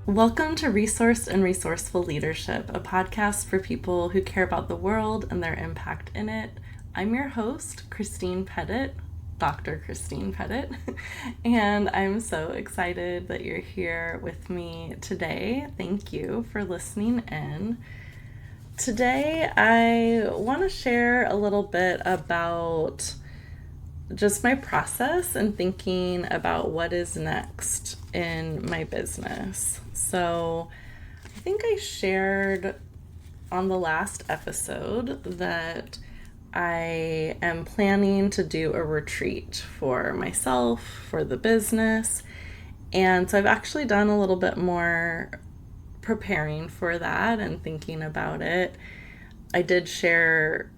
Welcome to Resourced and Resourceful Leadership, a podcast for people who care about the world and their impact in it. I'm your host, Christine Pettit, Dr. Christine Pettit, and I'm so excited that you're here with me today. Thank you for listening in. Today, I want to share a little bit about just my process and thinking about what is next in my business. So I think I shared on the last episode that I am planning to do a retreat for myself, for the business. And so I've actually done a little bit more preparing for that and thinking about it. I did share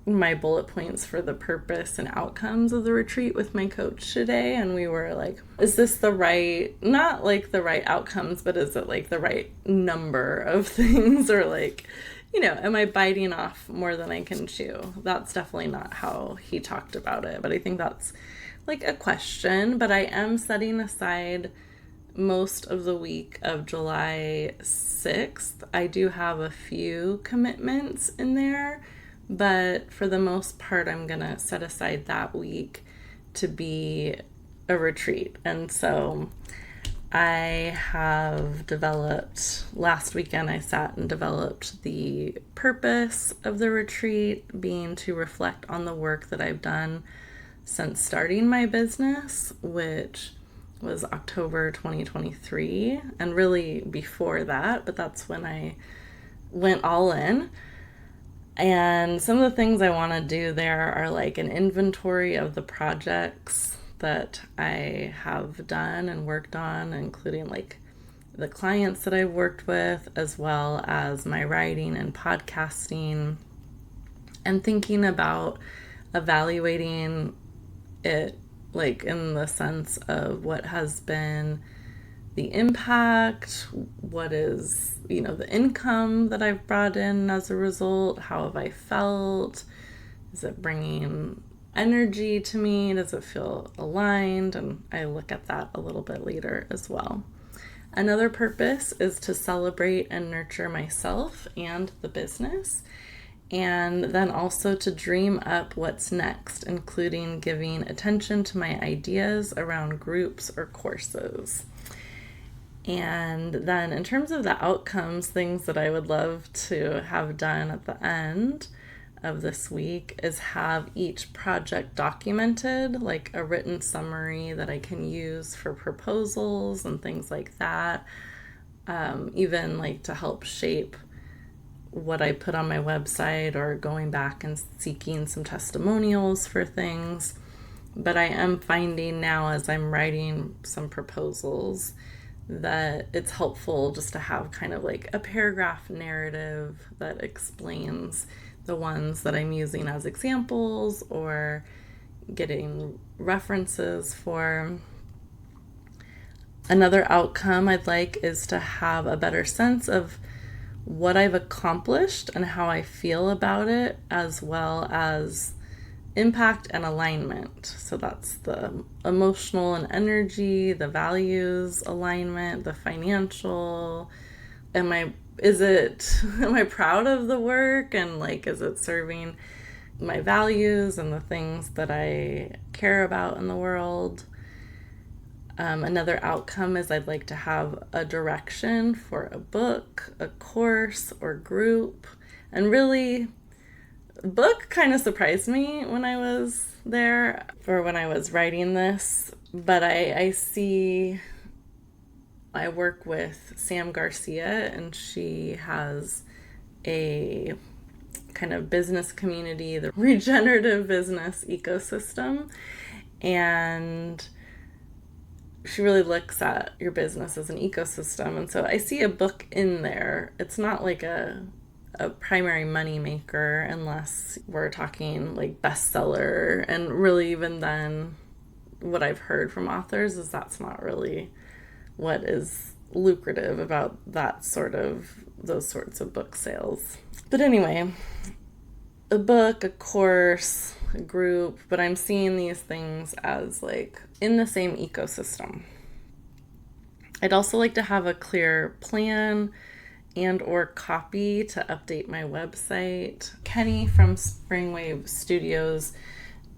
my bullet points for the purpose and outcomes of the retreat with my coach today, and we were like, is this the right, not like the right outcomes, but is it like the right number of things, or like, am I biting off more than I can chew? That's definitely not how he talked about it, but I think that's like a question. But I am setting aside most of the week of July 6th. I do have a few commitments in there, but for the most part, I'm going to set aside that week to be a retreat. And so I have developed, last weekend I sat and developed the purpose of the retreat being to reflect on the work that I've done since starting my business, which was October 2023, and really before that, but that's when I went all in. And some of the things I want to do there are like an inventory of the projects that I have done and worked on, including like the clients that I've worked with, as well as my writing and podcasting, and thinking about evaluating it like in the sense of what has been the impact, what is, the income that I've brought in as a result, how have I felt, is it bringing energy to me, does it feel aligned, and I look at that a little bit later as well. Another purpose is to celebrate and nurture myself and the business, and then also to dream up what's next, including giving attention to my ideas around groups or courses. And then in terms of the outcomes, things that I would love to have done at the end of this week is have each project documented, like a written summary that I can use for proposals and things like that, even like to help shape what I put on my website, or going back and seeking some testimonials for things. But I am finding now, as I'm writing some proposals, that it's helpful just to have kind of like a paragraph narrative that explains the ones that I'm using as examples or getting references for. Another outcome I'd like is to have a better sense of what I've accomplished and how I feel about it, as well as impact and alignment. So that's the emotional and energy, the values alignment, the financial. Am I proud of the work, and like, is it serving my values and the things that I care about in the world? Another outcome is I'd like to have a direction for a book, a course, or group. And really, book kind of surprised me when I was there, or when I was writing this, but I work with Sam Garcia, and she has a kind of business community, the regenerative business ecosystem, and she really looks at your business as an ecosystem. And so I see a book in there. It's not like a primary money maker unless we're talking like bestseller. And really, even then, what I've heard from authors is that's not really what is lucrative about those sorts of book sales. But anyway, a book, a course, a group, but I'm seeing these things as like in the same ecosystem. I'd also like to have a clear plan and or copy to update my website. Kenny from Springwave Studios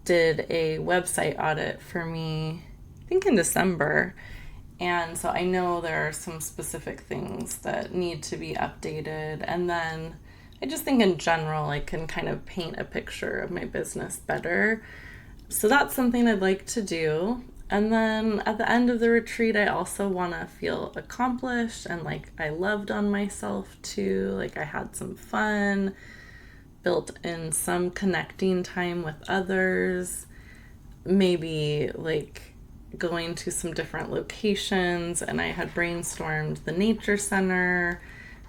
did a website audit for me, I think in December. And so I know there are some specific things that need to be updated. And then I just think in general, I can kind of paint a picture of my business better. So that's something I'd like to do. And then at the end of the retreat, I also want to feel accomplished and like I loved on myself too. Like I had some fun, built in some connecting time with others, maybe like going to some different locations, and I had brainstormed the nature center,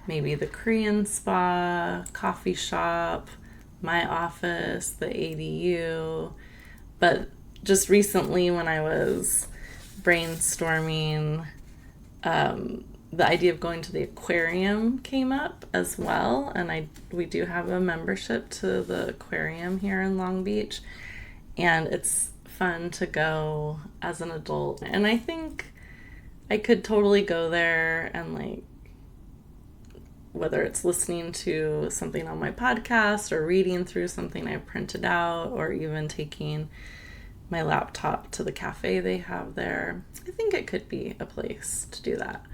maybe the Korean spa, coffee shop, my office, the ADU. But just recently when I was brainstorming, the idea of going to the aquarium came up as well. And we do have a membership to the aquarium here in Long Beach. And it's fun to go as an adult. And I think I could totally go there and like, whether it's listening to something on my podcast or reading through something I printed out or even taking my laptop to the cafe they have there, I think it could be a place to do that.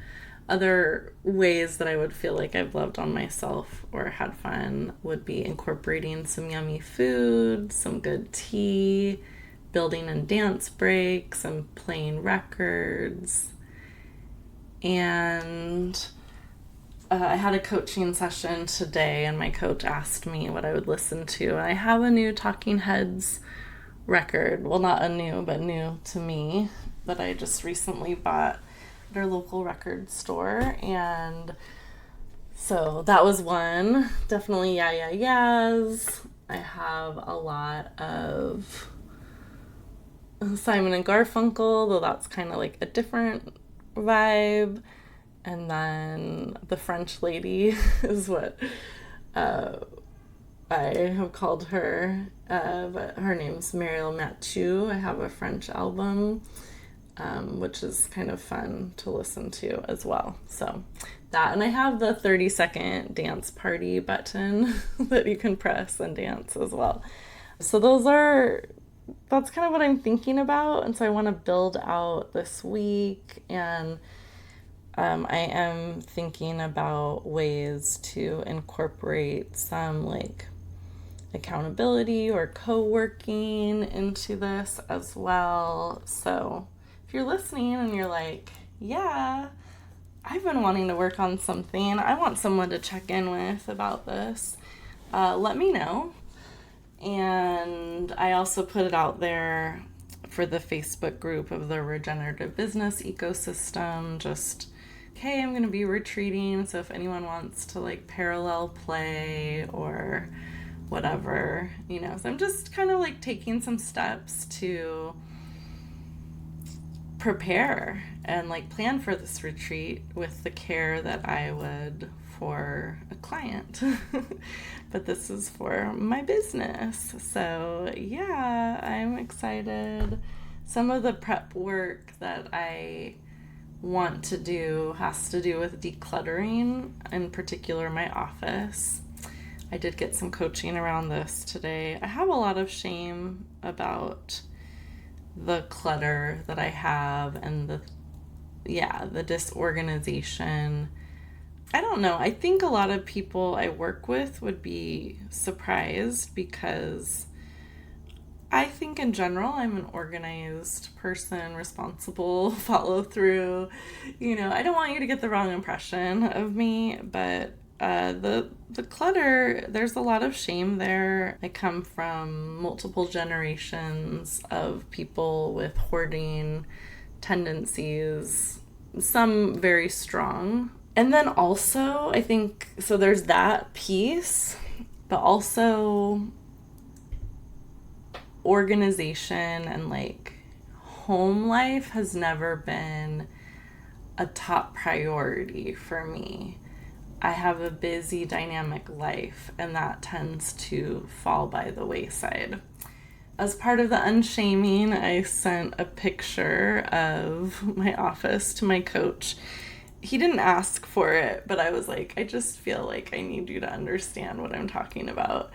Other ways that I would feel like I've loved on myself or had fun would be incorporating some yummy food, some good tea, building in dance breaks, and playing records. And I had a coaching session today, and my coach asked me what I would listen to. And I have a new Talking Heads record. Well, not a new, but new to me, that I just recently bought at our local record store. And so that was one. Definitely Yeah, Yeah, Yeahs. I have a lot of Simon and Garfunkel, though that's kind of like a different vibe. And then the French Lady is what I have called her, but her name's Mariel Mathieu. I have a French album, which is kind of fun to listen to as well. So that, and I have the 30-second dance party button that you can press and dance as well. So that's kind of what I'm thinking about. And so I want to build out this week, and I am thinking about ways to incorporate some like accountability or co-working into this as well. So if you're listening and you're like, yeah, I've been wanting to work on something, I want someone to check in with about this, let me know. And I also put it out there for the Facebook group of the Regenerative Business Ecosystem, just, okay, I'm going to be retreating, so if anyone wants to like parallel play or whatever, so I'm just kind of like taking some steps to prepare and like plan for this retreat with the care that I would for a client. But this is for my business. So yeah, I'm excited. Some of the prep work that I want to do has to do with decluttering, in particular my office. I did get some coaching around this today. I have a lot of shame about the clutter that I have and the disorganization. I don't know. I think a lot of people I work with would be surprised because I think in general I'm an organized person, responsible, follow through. I don't want you to get the wrong impression of me, but the clutter, there's a lot of shame there. I come from multiple generations of people with hoarding tendencies, some very strong. And then also, I think, so there's that piece, but also organization and like home life has never been a top priority for me. I have a busy, dynamic life, and that tends to fall by the wayside. As part of the unshaming, I sent a picture of my office to my coach. He didn't ask for it, but I was like, I just feel like I need you to understand what I'm talking about.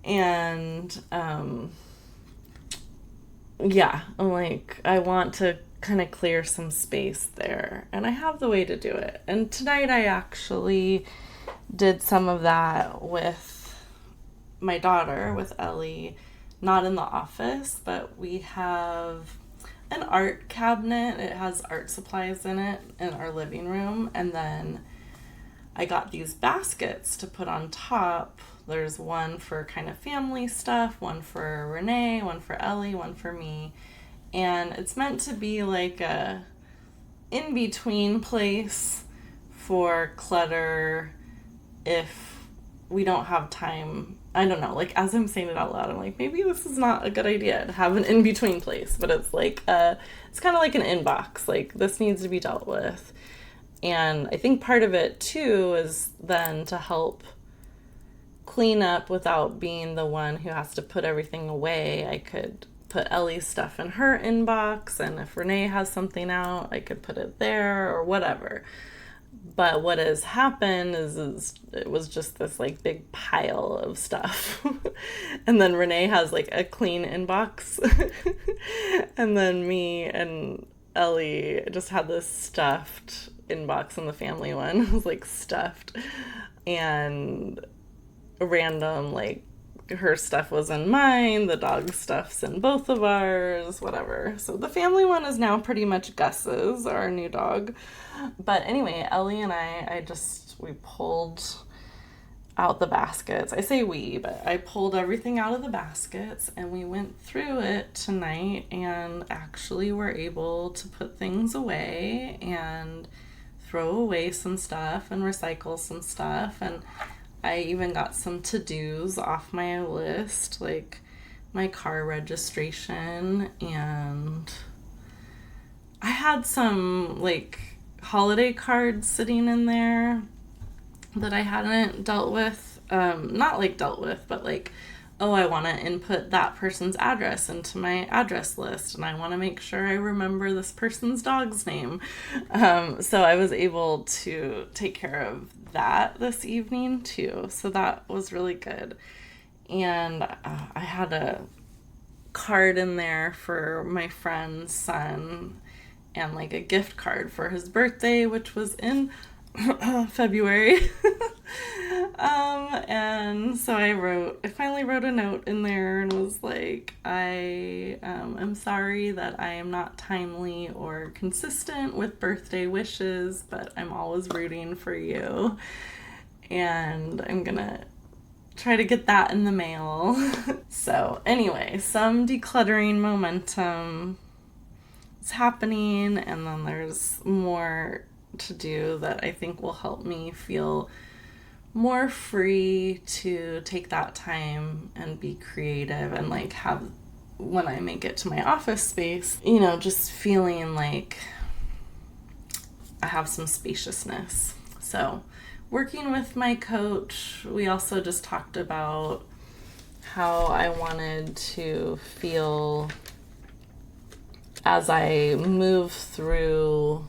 And yeah, I'm like, I want to kind of clear some space there. And I have the way to do it. And tonight I actually did some of that with my daughter, with Ellie, not in the office, but we have an art cabinet. It has art supplies in it in our living room. And then I got these baskets to put on top. There's one for kind of family stuff, one for Renee, one for Ellie, one for me. And it's meant to be like a in-between place for clutter if we don't have time. I don't know, like as I'm saying it out loud, I'm like, maybe this is not a good idea to have an in-between place, but it's like, it's kind of like an inbox, like this needs to be dealt with. And I think part of it too is then to help clean up without being the one who has to put everything away. I could put Ellie's stuff in her inbox, and if Renee has something out, I could put it there or whatever. But what has happened is it was just this like big pile of stuff. And then Renee has like a clean inbox. And then me and Ellie just had this stuffed inbox in the family one. It was like stuffed. And random, like her stuff was in mine, the dog stuff's in both of ours, whatever. So the family one is now pretty much Gus's, our new dog. But anyway, Ellie and we pulled out the baskets. I say we, but I pulled everything out of the baskets and we went through it tonight and actually were able to put things away and throw away some stuff and recycle some stuff. And I even got some to-dos off my list, like my car registration, and I had some like holiday cards sitting in there that I hadn't dealt with. Not like dealt with, but like, oh, I want to input that person's address into my address list, and I want to make sure I remember this person's dog's name. So I was able to take care of that this evening too. So that was really good. And I had a card in there for my friend's son and like a gift card for his birthday, which was in February. And so I finally wrote a note in there and was like, I am sorry that I am not timely or consistent with birthday wishes, but I'm always rooting for you. And I'm gonna try to get that in the mail. So anyway, some decluttering momentum is happening, and then there's more to do that I think will help me feel more free to take that time and be creative and like have, when I make it to my office space, just feeling like I have some spaciousness. So working with my coach, we also just talked about how I wanted to feel as I move through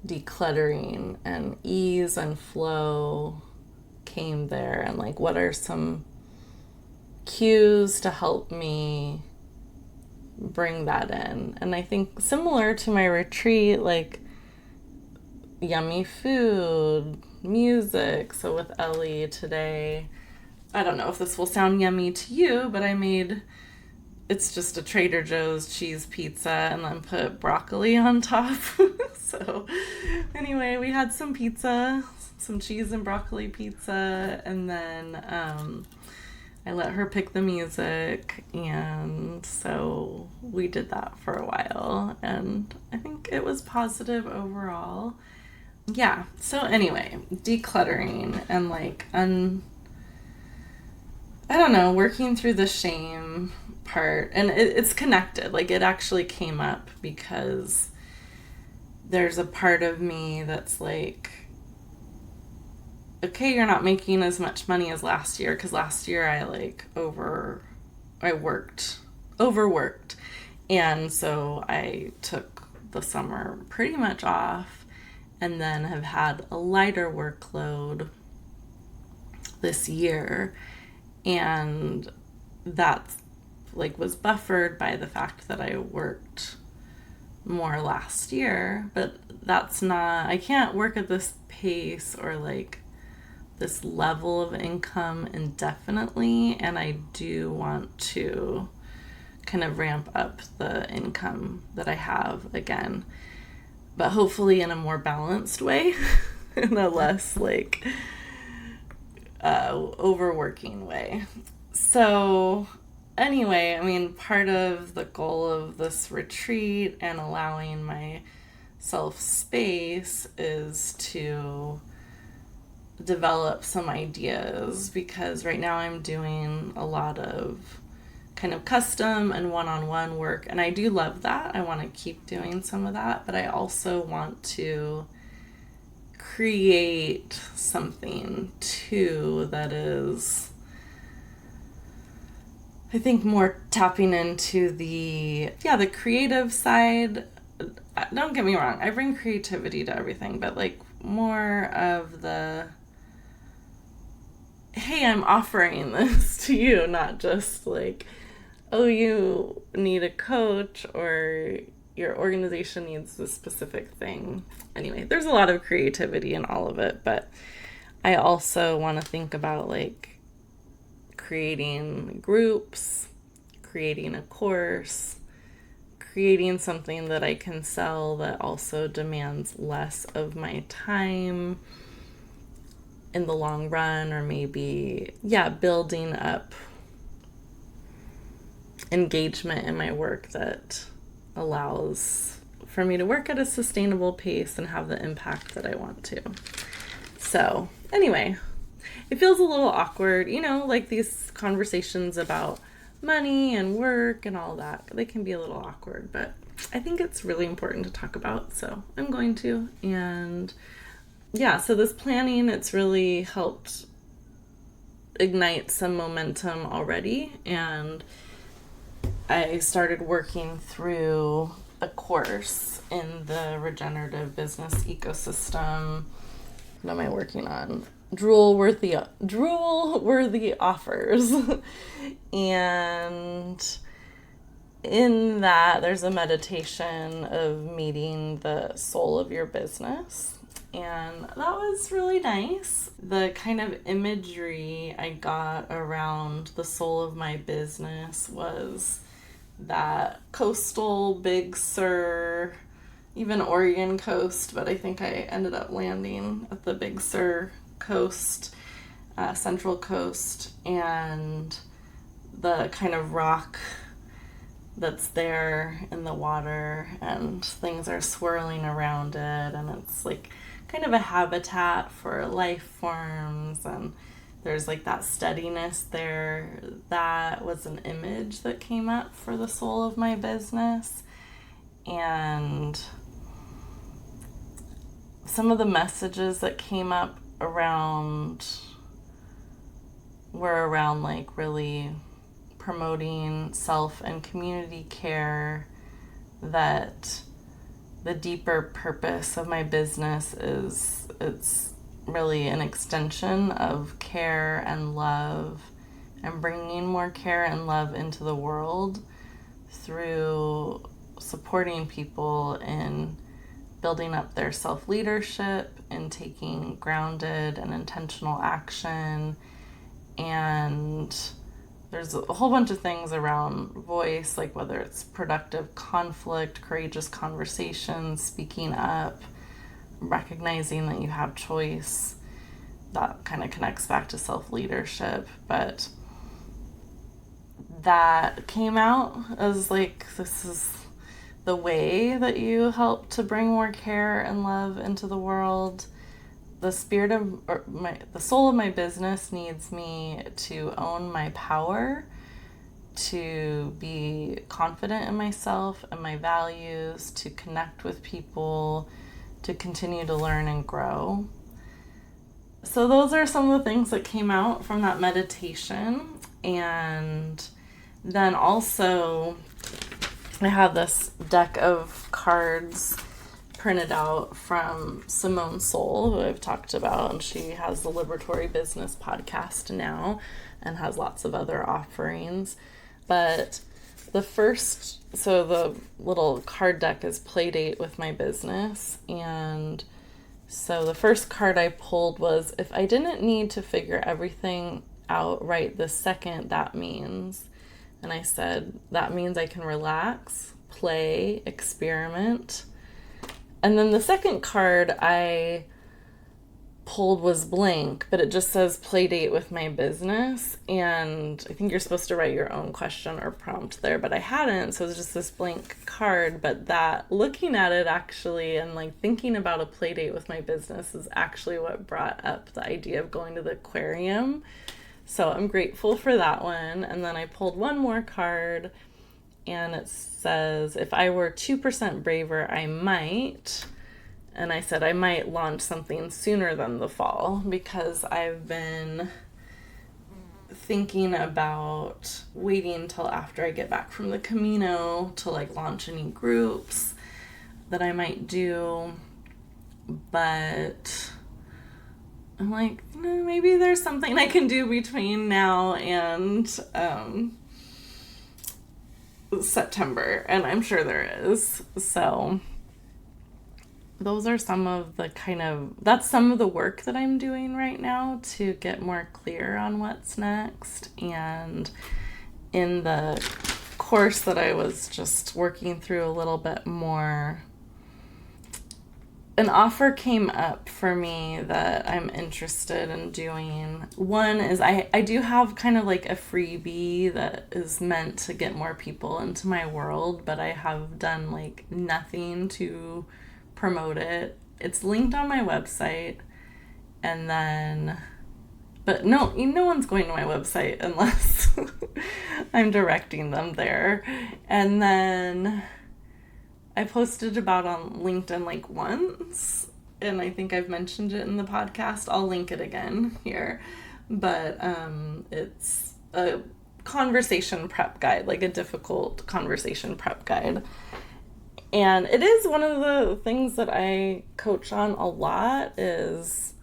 decluttering, and ease and flow came there, and like what are some cues to help me bring that in. And I think similar to my retreat, like yummy food, music. So with Ellie today, I don't know if this will sound yummy to you, but it's just a Trader Joe's cheese pizza and then put broccoli on top. So anyway, we had some pizza, some cheese and broccoli pizza, and then I let her pick the music, and so we did that for a while, and I think it was positive overall. Yeah, so anyway, decluttering and like I don't know, working through the shame part, and it's connected. Like it actually came up because there's a part of me that's like, okay, you're not making as much money as last year, because last year I worked overworked. And so I took the summer pretty much off and then have had a lighter workload this year. And that's was buffered by the fact that I worked more last year, but I can't work at this pace or this level of income indefinitely, and I do want to kind of ramp up the income that I have again, but hopefully in a more balanced way, in a less overworking way. So anyway, I mean, part of the goal of this retreat and allowing myself space is to develop some ideas, because right now I'm doing a lot of kind of custom and one-on-one work, and I do love that. I want to keep doing some of that, but I also want to create something too that is, I think, more tapping into the creative side. Don't get me wrong, I bring creativity to everything, but more of the, hey, I'm offering this to you, not just oh, you need a coach or your organization needs this specific thing. Anyway, there's a lot of creativity in all of it, but I also want to think about creating groups, creating a course, creating something that I can sell that also demands less of my time in the long run, or maybe, building up engagement in my work that allows for me to work at a sustainable pace and have the impact that I want to. So anyway, it feels a little awkward, these conversations about money and work and all that, they can be a little awkward, but I think it's really important to talk about, so I'm going to. And so this planning, it's really helped ignite some momentum already, and I started working through a course in the regenerative business ecosystem. What am I working on? Drool-worthy offers. And in that, there's a meditation of meeting the soul of your business. And that was really nice. The kind of imagery I got around the soul of my business was that coastal Big Sur, even Oregon coast, but I think I ended up landing at the Big Sur coast, Central Coast, and the kind of rock that's there in the water, and things are swirling around it, and it's kind of a habitat for life forms, and there's that steadiness there. That was an image that came up for the soul of my business. And some of the messages that came up were around really promoting self and community care, that the deeper purpose of my business is it's really an extension of care and love, and bringing more care and love into the world through supporting people in building up their self-leadership and taking grounded and intentional action. And there's a whole bunch of things around voice, whether it's productive conflict, courageous conversations, speaking up, recognizing that you have choice. That kind of connects back to self-leadership, but that came out as this is the way that you help to bring more care and love into the world. The soul of my business needs me to own my power, to be confident in myself and my values, to connect with people, to continue to learn and grow. So those are some of the things that came out from that meditation. And Then also, I have this deck of cards printed out from Simone Soul, who I've talked about, and she has the Liberatory Business podcast now and has lots of other offerings. But the little card deck is Playdate with my business, and so the first card I pulled was, if I didn't need to figure everything out right this second, that means. And I said, that means I can relax, play, experiment. And then the second card I pulled was blank, but it just says play date with my business. And I think you're supposed to write your own question or prompt there, but I hadn't. So it was just this blank card. But that, looking at it actually and like thinking about a play date with my business is actually what brought up the idea of going to the aquarium. So I'm grateful for that one. And then I pulled one more card, and it says, if I were 2% braver, I might. And I said I might launch something sooner than the fall, because I've been thinking about waiting until after I get back from the Camino to like launch any groups that I might do. But I'm like, maybe there's something I can do between now and September, and I'm sure there is. So those are some of that's some of the work that I'm doing right now to get more clear on what's next. And in the course that I was just working through a little bit more, an offer came up for me that I'm interested in doing. One is I do have kind of like a freebie that is meant to get more people into my world, but I have done like nothing to promote it. It's linked on my website, and then, but no one's going to my website unless I'm directing them there. And then I posted about on LinkedIn like once, and I think I've mentioned it in the podcast. I'll link it again here. But it's a conversation prep guide, like a difficult conversation prep guide. And it is one of the things that I coach on a lot, is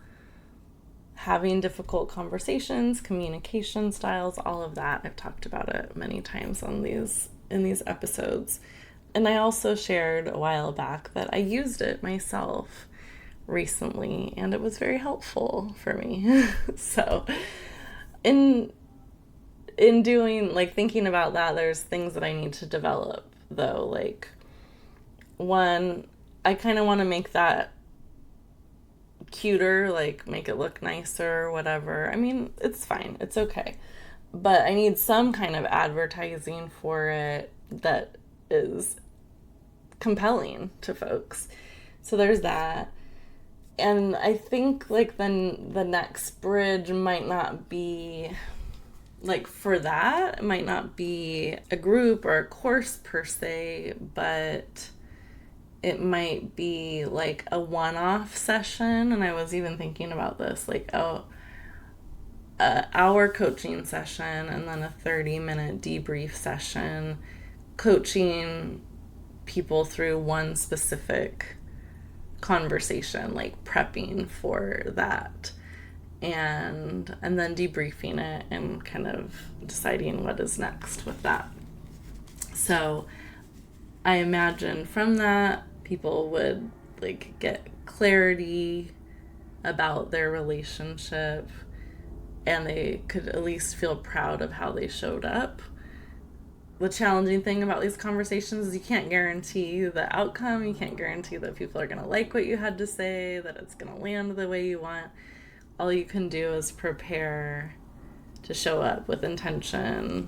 having difficult conversations, communication styles, all of that. I've talked about it many times in these episodes. And I also shared a while back that I used it myself recently, and it was very helpful for me. So in doing, like, thinking about that, there's things that I need to develop, though. Like, one, I kind of want to make that cuter, like make it look nicer or whatever. I mean, it's fine. It's okay. But I need some kind of advertising for it that is compelling to folks. So there's that. And I think like then the next bridge might not be like, for that, it might not be a group or a course per se, but it might be like a one-off session. And I was even thinking about this, like, an hour coaching session and then a 30-minute debrief session, coaching people through one specific conversation, like prepping for that, and then debriefing it and kind of deciding what is next with that. So I imagine from that, people would like get clarity about their relationship, and they could at least feel proud of how they showed up. The challenging thing about these conversations is you can't guarantee the outcome. You can't guarantee that people are going to like what you had to say, that it's going to land the way you want. All you can do is prepare to show up with intention.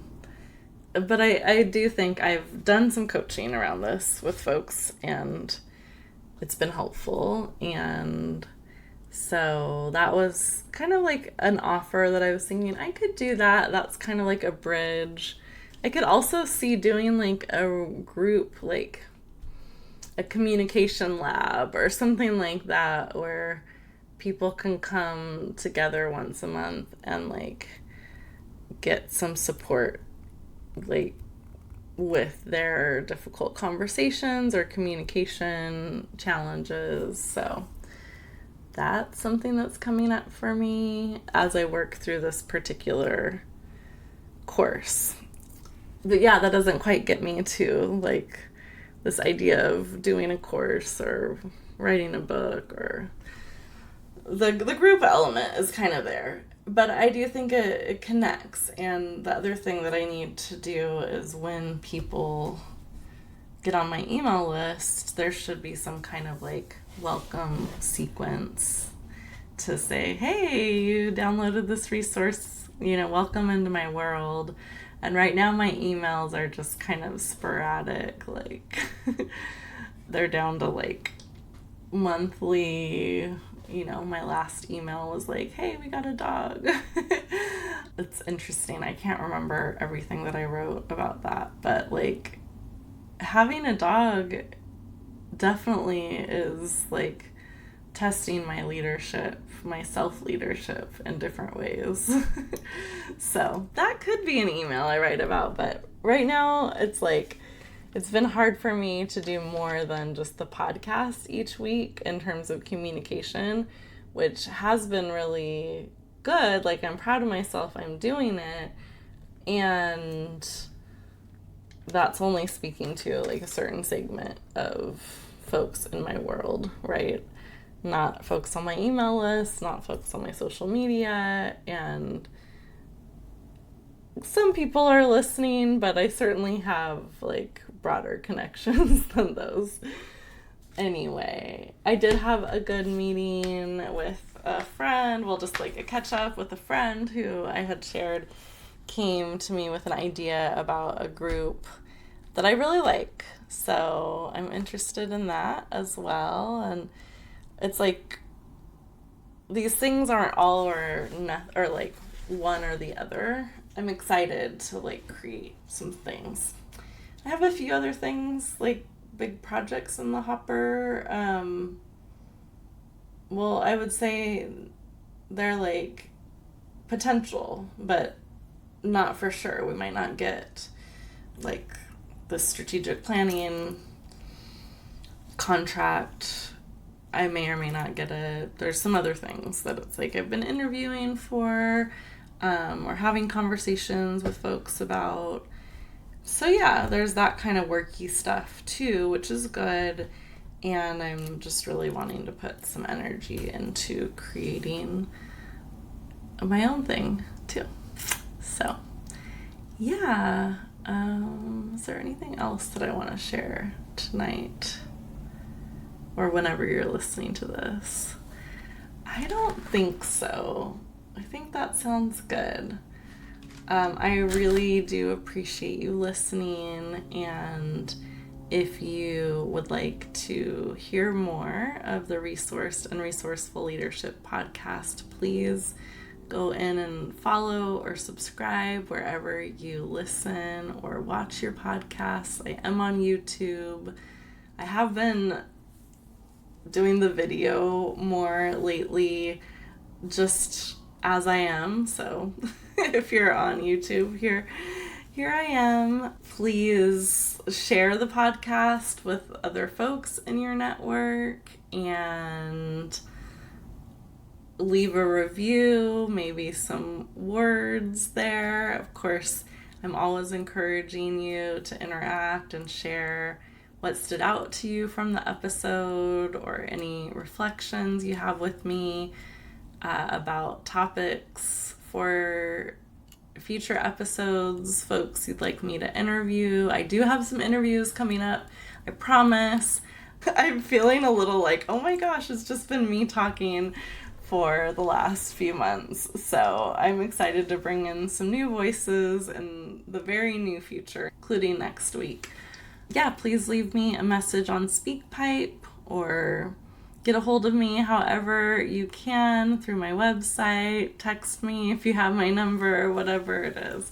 But I do think I've done some coaching around this with folks, and it's been helpful. And so that was kind of like an offer that I was thinking I could do that. That's kind of like a bridge. I could also see doing like a group, like a communication lab or something like that, where people can come together once a month and like get some support like with their difficult conversations or communication challenges. So that's something that's coming up for me as I work through this particular course. But yeah, that doesn't quite get me to like this idea of doing a course or writing a book, or the group element is kind of there. But I do think it connects. And the other thing that I need to do is when people get on my email list, there should be some kind of like welcome sequence to say, hey, you downloaded this resource, welcome into my world. And right now my emails are just kind of sporadic, like they're down to like monthly. My last email was like, hey, we got a dog. It's interesting. I can't remember everything that I wrote about that, but like having a dog definitely is like testing my leadership, my self-leadership in different ways. So that could be an email I write about, but right now it's like, it's been hard for me to do more than just the podcast each week in terms of communication, which has been really good. Like, I'm proud of myself. I'm doing it. And that's only speaking to like a certain segment of folks in my world, right? Not folks on my email list, not folks on my social media. And some people are listening, but I certainly have like broader connections than those. Anyway, I did have a good meeting with a friend, well, just like a catch up with a friend who I had shared came to me with an idea about a group that I really like. So I'm interested in that as well. And it's like these things aren't all or like one or the other. I'm excited to like create some things. I have a few other things, like big projects in the hopper. Well, I would say they're like potential, but not for sure. We might not get like the strategic planning contract. I may or may not get it. There's some other things that it's like I've been interviewing for, or having conversations with folks about. So yeah, there's that kind of worky stuff too, which is good. And I'm just really wanting to put some energy into creating my own thing too. So yeah, is there anything else that I want to share tonight or whenever you're listening to this? I don't think so. I think that sounds good. I really do appreciate you listening, and if you would like to hear more of the Resourced and Resourceful Leadership podcast, please go in and follow or subscribe wherever you listen or watch your podcasts. I am on YouTube. I have been doing the video more lately, just as I am. So if you're on YouTube, here I am. Please share the podcast with other folks in your network and leave a review, maybe some words there. Of course, I'm always encouraging you to interact and share what stood out to you from the episode or any reflections you have with me about topics for future episodes, folks you'd like me to interview. I do have some interviews coming up, I promise. I'm feeling a little like, oh my gosh, it's just been me talking for the last few months. So I'm excited to bring in some new voices in the very near future, including next week. Yeah, please leave me a message on SpeakPipe or get a hold of me however you can through my website. Text me if you have my number, whatever it is.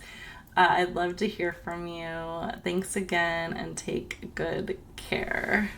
I'd love to hear from you. Thanks again, and take good care.